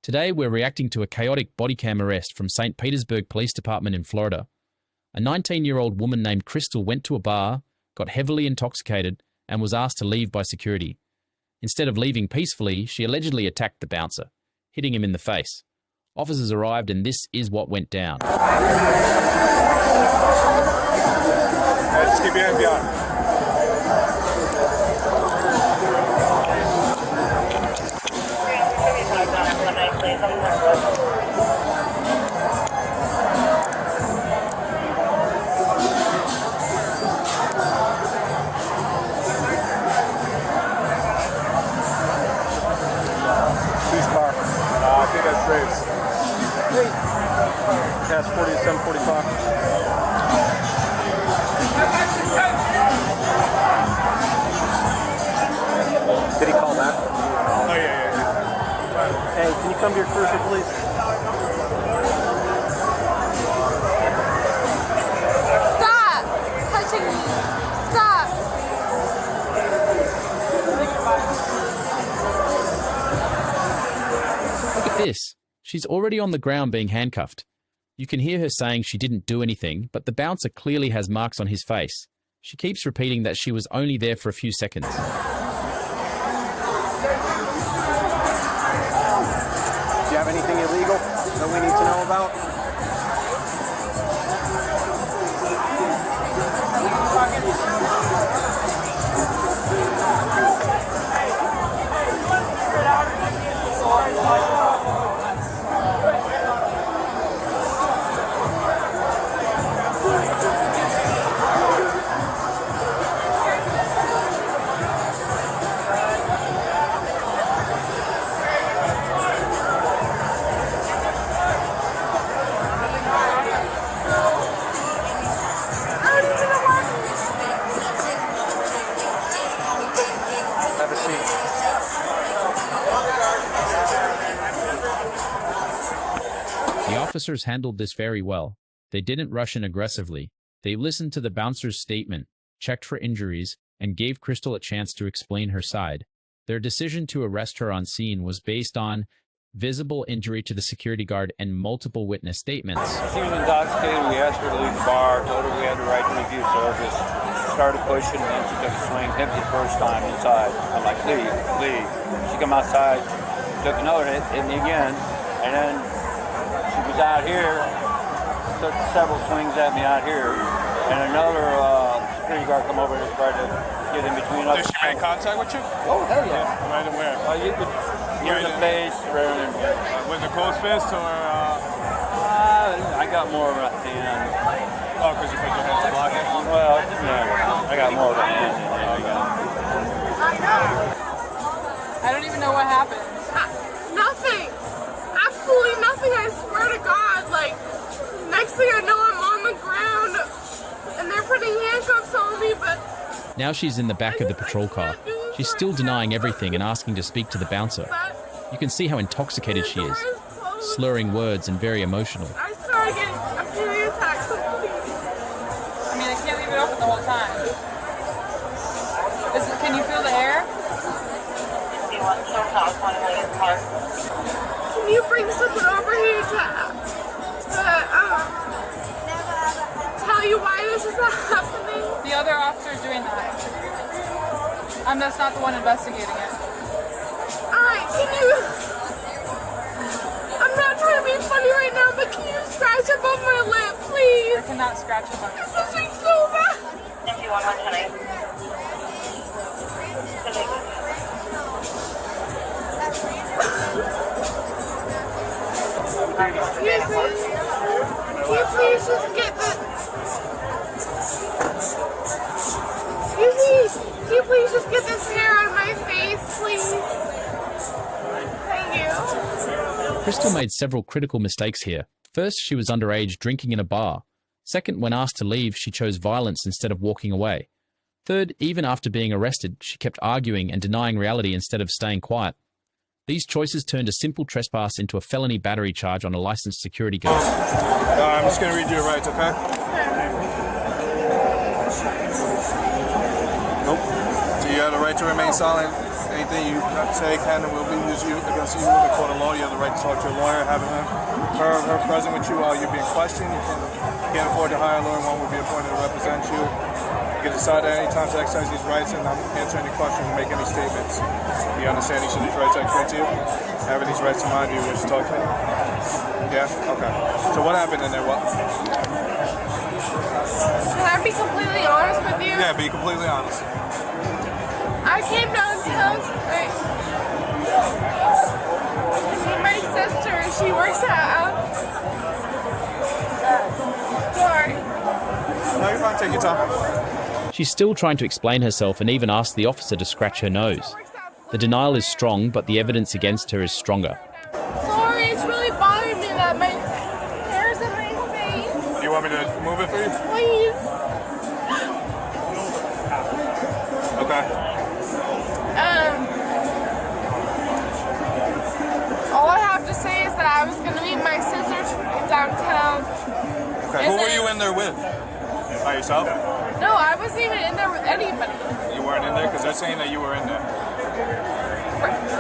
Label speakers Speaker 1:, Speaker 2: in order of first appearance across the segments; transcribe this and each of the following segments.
Speaker 1: Today, we're reacting to a chaotic bodycam arrest from St. Petersburg Police Department in Florida. A 19-year-old woman named Crystal went to a bar, got heavily intoxicated, and was asked to leave by security. Instead of leaving peacefully, she allegedly attacked the bouncer, hitting him in the face. Officers arrived and this is what went down.
Speaker 2: Just keep your hand behind. Whose car? I think that's Graves. Past 40 to 745. Did he call back? Oh, yeah. Hey, can you come to your cruiser, please?
Speaker 3: Stop touching me. Stop.
Speaker 1: Look at this. She's already on the ground being handcuffed. You can hear her saying she didn't do anything, but the bouncer clearly has marks on his face. She keeps repeating that she was only there for a few seconds.
Speaker 4: Do you have anything illegal that we need to know about? Have a seat.
Speaker 1: The officers handled this very well. They didn't rush in aggressively. They listened to the bouncer's statement, checked for injuries, and gave Crystal a chance to explain her side. Their decision to arrest her on scene was based on visible injury to the security guard and multiple witness statements.
Speaker 5: She was intoxicated. We asked her to leave the bar, told her we had the right to refuse service. Started pushing, and then she took a swing, hit me the first time inside. I'm like, leave. She come outside, took another hit me again, and then she was out here, took several swings at me out here, and another security guard come over and tried to get in between us.
Speaker 2: Did she make contact with you?
Speaker 5: Oh, hell yeah.
Speaker 2: Right in where?
Speaker 5: You could hear the face.
Speaker 2: Was it closed fist or?
Speaker 5: I got more of a hand.
Speaker 2: Oh, because you put your hands to block it?
Speaker 5: Well, yeah, I got more of a hand.
Speaker 3: I don't even know what happened.
Speaker 6: Nothing. Absolutely nothing. I swear to God. Like, next thing I know, I'm on the ground and they're putting handcuffs on me, but...
Speaker 1: Now she's in the back of the patrol car. She's still denying everything and asking to speak to the bouncer. You can see how intoxicated she is, slurring words and very emotional.
Speaker 6: I started getting a panic attack, so please.
Speaker 3: I mean, I can't leave it open the whole time. Can you feel the air?
Speaker 6: Can you bring someone over here to tell you why this is happening?
Speaker 3: The other officer's doing that. I'm just not the one investigating it.
Speaker 6: Alright, can you... I'm not trying to be funny right now, but can you scratch above my lip, please?
Speaker 3: I cannot scratch above it.
Speaker 6: It's itching so bad. Excuse me. Can you please just get the... Excuse me. Can you please just get this hair out of my face, please? Thank you.
Speaker 1: Crystal made several critical mistakes here. First, she was underage drinking in a bar. Second, when asked to leave, she chose violence instead of walking away. Third, even after being arrested, she kept arguing and denying reality instead of staying quiet. These choices turned a simple trespass into a felony battery charge on a licensed security guard.
Speaker 2: I'm just going to read your rights, okay? Nope.
Speaker 7: So you have the right to remain silent. Anything you say can and will be used against you in the court of law. You have the right to talk to your lawyer, having her present with you while you're being questioned. You can't afford to hire a lawyer. One will be appointed to represent you. You can decide at any time to exercise these rights and not answer any questions and make any statements. You understand each of these rights I explained to you? Having these rights in mind, do you wish to talk to me? Yeah? Okay. So what happened in there? What?
Speaker 6: Can I be completely honest with you?
Speaker 7: Yeah, be completely honest.
Speaker 6: I came downtown tonight to meet my sister, and she works at sorry.
Speaker 7: No, you're fine. Take your time.
Speaker 1: She's still trying to explain herself and even asked the officer to scratch her nose. The denial is strong, but the evidence against her is stronger.
Speaker 6: Sorry, it's really bothering me that my hair's in my face.
Speaker 7: Do you want me to move it for you?
Speaker 6: Please.
Speaker 7: Okay.
Speaker 6: All I have to say is that I was going to meet my sister downtown.
Speaker 7: Okay. Who were you in there with? By yourself?
Speaker 6: No, I wasn't even in there with anybody.
Speaker 7: You weren't in there? Because they're saying that you were in there.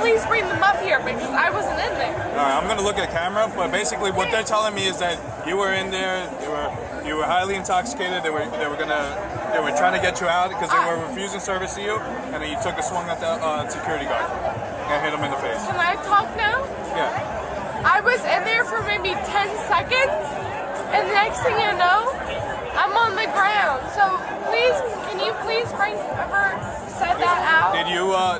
Speaker 6: Please bring them up here because I wasn't in there.
Speaker 7: All right, I'm going to look at camera, but basically what they're telling me is that you were in there, you were highly intoxicated, they were trying to get you out because they were refusing service to you, and then you took a swing at the security guard and hit him in the face.
Speaker 6: Can I talk now?
Speaker 7: Yeah.
Speaker 6: I was in there for maybe 10 seconds, and the next thing you know, I'm on the ground. So please, can you please bring whoever said that out?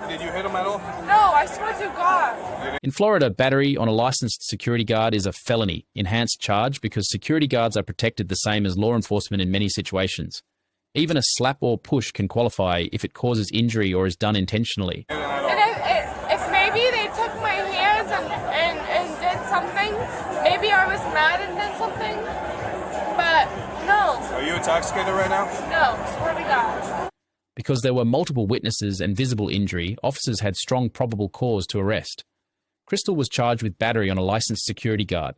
Speaker 7: Did you hit him at all?
Speaker 6: No, I swear to God.
Speaker 1: In Florida, battery on a licensed security guard is a felony, enhanced charge, because security guards are protected the same as law enforcement in many situations. Even a slap or push can qualify if it causes injury or is done intentionally.
Speaker 6: And if maybe they took my hands and did something, maybe I was mad and did something, but no.
Speaker 7: Are you intoxicated right now?
Speaker 6: No, swear to God.
Speaker 1: Because there were multiple witnesses and visible injury, officers had strong probable cause to arrest. Crystal was charged with battery on a licensed security guard,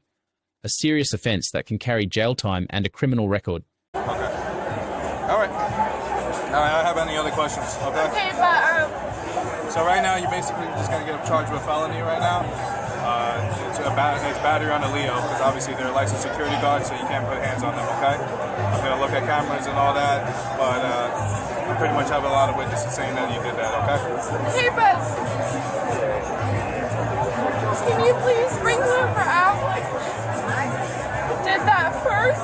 Speaker 1: a serious offence that can carry jail time and a criminal record.
Speaker 7: Okay. All right. I don't have any other questions. Okay.
Speaker 6: Okay, but
Speaker 7: So right now you're basically just gonna get charged with felony right now. It's battery on a Leo because obviously they're licensed security guards, so you can't put hands on them. Okay. I'm gonna look at cameras and all that, but I pretty much have a lot of witnesses saying that you did that. Okay.
Speaker 6: okay, but can you please bring whoever out did that first?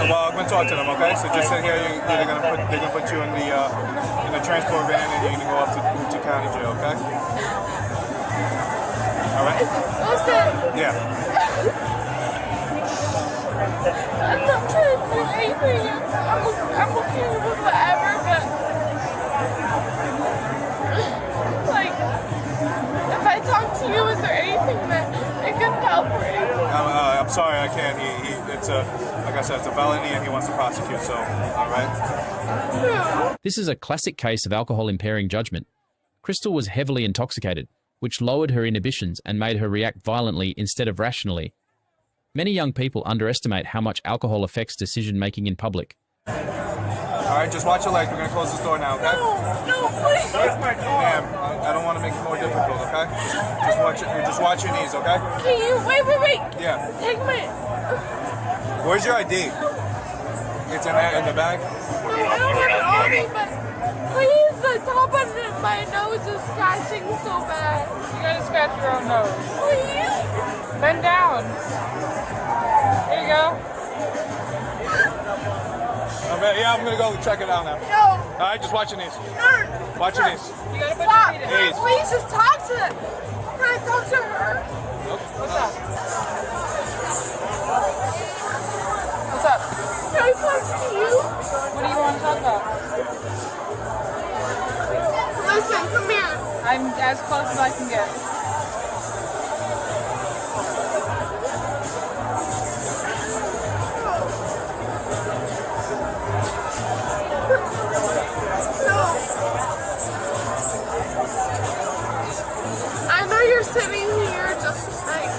Speaker 7: Well, I'm gonna talk to them. Okay. So just sit here. They're gonna put you in the transport van and you're gonna go up to county jail. Okay. All right.
Speaker 6: Listen.
Speaker 7: Yeah.
Speaker 6: I'm not trying to do anything. I'm okay with whatever, but like, if I talk to you, is there anything that it could help or anything?
Speaker 7: I'm sorry, I can't. Like I said, it's a felony and he wants to prosecute. So, all right.
Speaker 1: This is a classic case of alcohol impairing judgment. Crystal was heavily intoxicated, which lowered her inhibitions and made her react violently instead of rationally. Many young people underestimate how much alcohol affects decision-making in public.
Speaker 7: All right, just watch your legs. We're going to close this door now, okay?
Speaker 6: No, please.
Speaker 7: Ma'am, I don't want to make it more difficult, okay? Just watch your knees, okay?
Speaker 6: Can you, wait.
Speaker 7: Yeah.
Speaker 6: Take my,
Speaker 7: Where's your ID? It's in the bag?
Speaker 6: no, I don't have it on me, but please, the top of my nose is scratching so bad.
Speaker 3: You gotta scratch your own nose.
Speaker 6: Please.
Speaker 3: Bend down. There you go.
Speaker 7: Yeah, I'm going to go check it out now.
Speaker 6: No.
Speaker 7: All right, just watch your knees. Watch your knees.
Speaker 3: You gotta put
Speaker 6: Stop.
Speaker 3: your feet in.
Speaker 7: Please.
Speaker 6: Please just talk to them. Can I talk to her?
Speaker 3: What's up? What's up?
Speaker 6: Can I talk to you?
Speaker 3: What do you want to talk about?
Speaker 6: Listen, come here.
Speaker 3: I'm as close as I can get.
Speaker 6: I know you're sitting here just like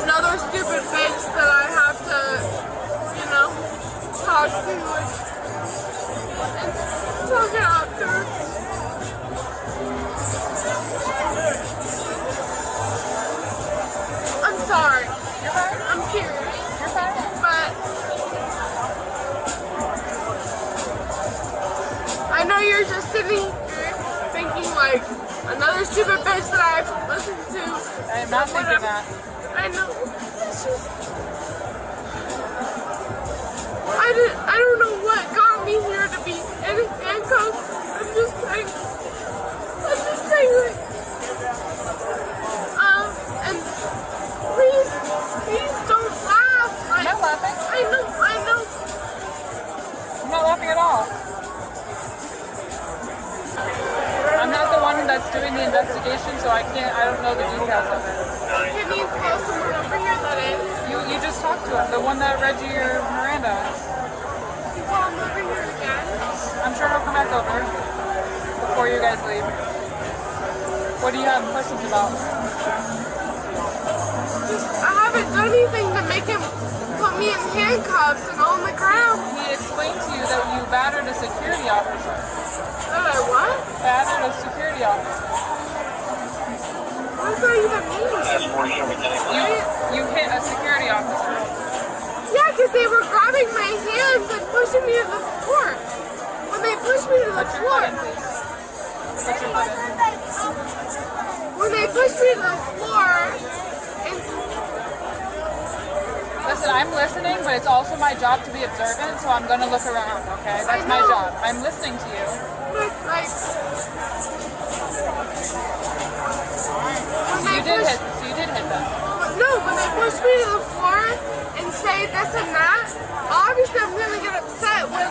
Speaker 6: another stupid bitch that I have to, talk to. the stupid bitch that I have to listen to.
Speaker 3: I'm not thinking that.
Speaker 6: I know. It's just... I don't know what got me here to be in handcuffs. I'm just saying, like, and please don't laugh.
Speaker 3: I'm not laughing.
Speaker 6: I know.
Speaker 3: I'm not laughing at all. I'm not the one that's doing the investigation, so I don't know the details of it.
Speaker 6: Can you call someone over here that is?
Speaker 3: You just talked to him, the one that read you your Miranda.
Speaker 6: You call him over here again?
Speaker 3: I'm sure he'll come back over before you guys leave. What do you have questions about?
Speaker 6: I haven't done anything to make him put me in handcuffs and on the ground.
Speaker 3: He explained to you that you battered a security officer.
Speaker 6: That I what?
Speaker 3: Battered a security officer.
Speaker 6: What does that even mean?
Speaker 3: You hit a security officer.
Speaker 6: Yeah, because they were grabbing my hands and pushing me to the floor. When they pushed me to the floor.
Speaker 3: Put your foot in.
Speaker 6: When they pushed me to the floor and...
Speaker 3: Listen, I'm listening, but it's also my job to be observant, so I'm going to look around, okay? That's my job. I'm listening to you.
Speaker 6: But, like...
Speaker 3: So you did hit them.
Speaker 6: No, when they push me to the floor and say this and that, obviously I'm gonna get upset when,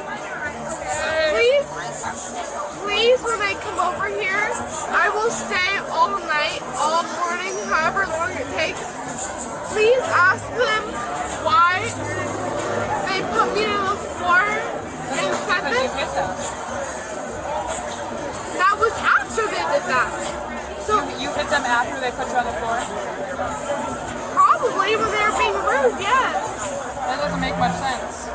Speaker 6: please, when I come over here, I will stay all night, all morning, however long it takes. Please ask them why they put me to the floor and said
Speaker 3: Because you
Speaker 6: this.
Speaker 3: hit them.
Speaker 6: That was after they did that. So
Speaker 3: You hit them after they put you on the floor?
Speaker 6: probably when they were being rude, yes.
Speaker 3: That doesn't make much sense.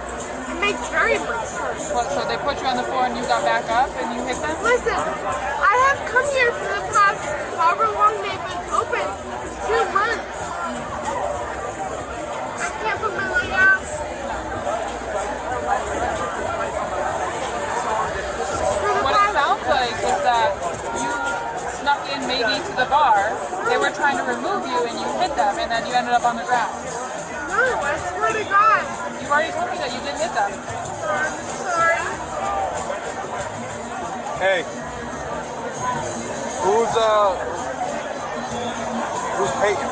Speaker 6: It makes very much sense.
Speaker 3: What, so they put you on the floor and you got back up and you hit them?
Speaker 6: Listen, I have come here for the past however long they've been open, 2 months. I can't put my leg out.
Speaker 3: What it sounds like is that you snuck in maybe to the bar, they were trying to remove you and you hit them and then you ended up on the ground.
Speaker 6: No, I swear to God.
Speaker 3: You already told me that you did hit them.
Speaker 6: I'm sorry.
Speaker 7: Hey, who's Peyton?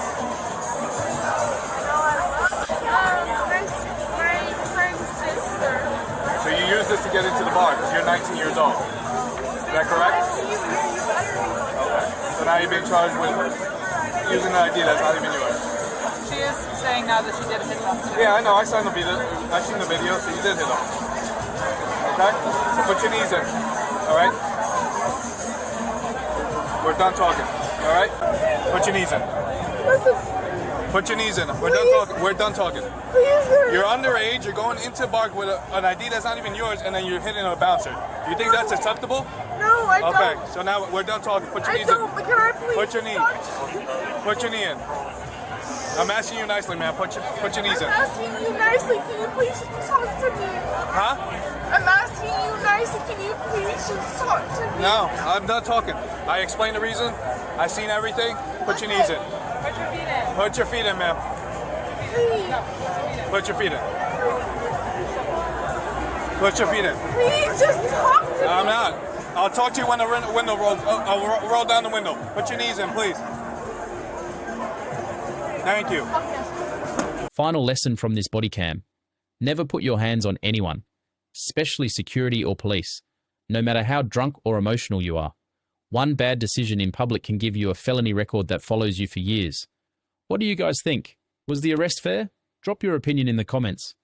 Speaker 6: My friend's sister.
Speaker 7: So you use this to get into the bar because you're 19 years old. Is that correct? Okay. So now you're being charged with using an ID that's not even yours.
Speaker 3: She is saying now that she did hit them.
Speaker 7: Yeah, I know. I saw the video. I seen the video, so you did hit them. Okay? So put your knees in. All right? We're done talking. All right? Put your knees in.
Speaker 6: Listen,
Speaker 7: Put your knees in. We're done talking. We're done talking.
Speaker 6: please.
Speaker 7: You're underage. You're going into bar with an ID that's not even yours, and then you're hitting a bouncer. Do you think that's acceptable?
Speaker 6: No, I don't.
Speaker 7: Okay. So now we're done talking. Put your
Speaker 6: I
Speaker 7: knees
Speaker 6: don't,
Speaker 7: in.
Speaker 6: but can I please
Speaker 7: Put your knee.
Speaker 6: talk to you?
Speaker 7: Put your knee in. I'm asking you nicely, man. Put your knees in.
Speaker 6: I'm asking you nicely, can you please just talk to me?
Speaker 7: Huh?
Speaker 6: I'm asking you nicely, can you please just talk to me?
Speaker 7: No, I'm done talking. I explained the reason. I seen everything. Put your knees in.
Speaker 3: Put your feet in.
Speaker 7: Put your feet in, ma'am.
Speaker 6: Please,
Speaker 7: Put your feet in. Put your feet in.
Speaker 6: please just talk to me.
Speaker 7: I'm not. I'll talk to you when the window rolls. I'll roll down the window. Put your knees in, please. Thank you.
Speaker 1: Final lesson from this body cam. Never put your hands on anyone, especially security or police, no matter how drunk or emotional you are. One bad decision in public can give you a felony record that follows you for years. What do you guys think? Was the arrest fair? Drop your opinion in the comments.